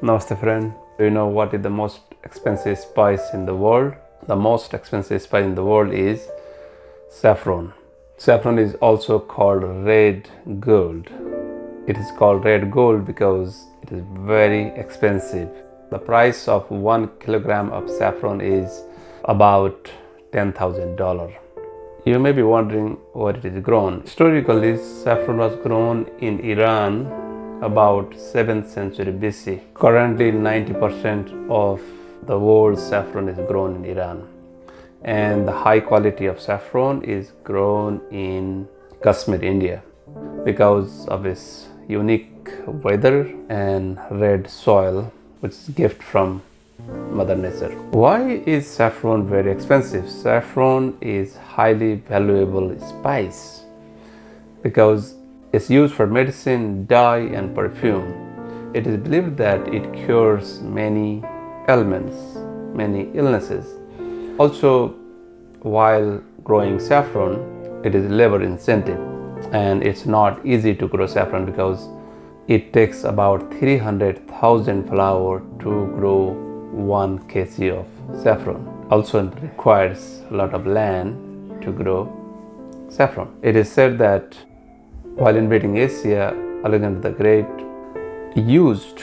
Namaste friend. Do you know what is the most expensive spice in the world? The most expensive spice in the world is saffron. Saffron is also called red gold. It is called red gold because it is very expensive. The price of 1 kilogram of saffron is about $10,000. You may be wondering where it is grown. Historically, saffron was grown in Iran about 7th century BC. Currently, 90% of the world's saffron is grown in Iran. And the high quality of saffron is grown in Kashmir, India, because of its unique weather and red soil, which is a gift from Mother Nature. Why is saffron very expensive? Saffron is highly valuable spice because it's used for medicine, dye, and perfume. It is believed that it cures many ailments, many illnesses. Also, while growing saffron, it is labor intensive, and it's not easy to grow saffron because it takes about 300,000 flowers to grow 1 kg of saffron. Also, it requires a lot of land to grow saffron. It is said that while invading Asia, Alexander the Great used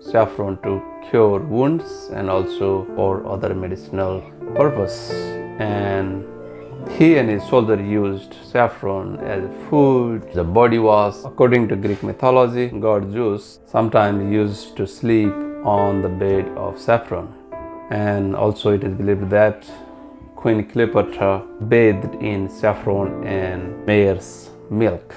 saffron to cure wounds and also for other medicinal purpose. And he and his soldiers used saffron as food, as a body wash. According to Greek mythology, god Zeus sometimes used to sleep on the bed of saffron. And also it is believed that Queen Cleopatra bathed in saffron and mare's milk.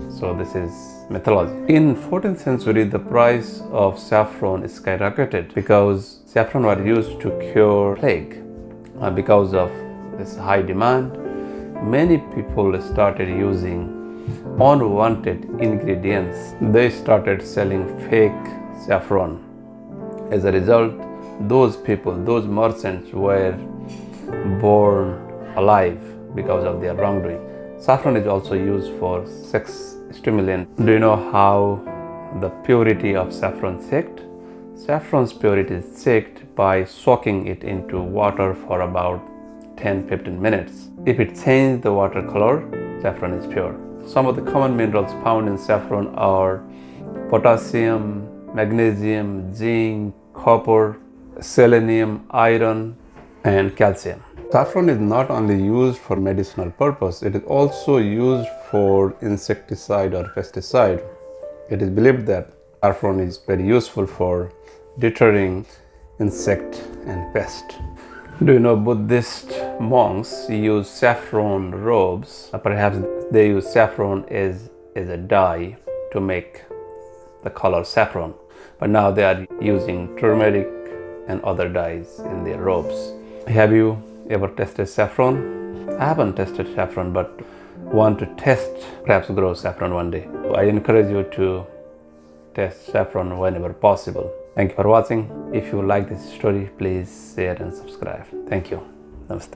So this is mythology. In 14th century, the price of saffron skyrocketed because saffron was used to cure plague. Because of this high demand, many people started using unwanted ingredients. They started selling fake saffron. As a result, those people, those merchants were born alive because of their wrongdoing. Saffron is also used for sex stimulant. Do you know how the purity of saffron is checked? Saffron's purity is checked by soaking it into water for about 10-15 minutes. If it changes the water color, saffron is pure. Some of the common minerals found in saffron are potassium, magnesium, zinc, copper, selenium, iron, and calcium. Saffron is not only used for medicinal purpose, it is also used for insecticide or pesticide. It is believed that saffron is very useful for deterring insect and pest. Do you know Buddhist monks use saffron robes? Perhaps they use saffron as a dye to make the color saffron. But now they are using turmeric and other dyes in their robes. Have you ever tested saffron? I haven't tested saffron, but want to test, perhaps grow saffron one day. I encourage you to test saffron whenever possible. Thank you for watching. If you like this story, please share and subscribe. Thank you. Namaste.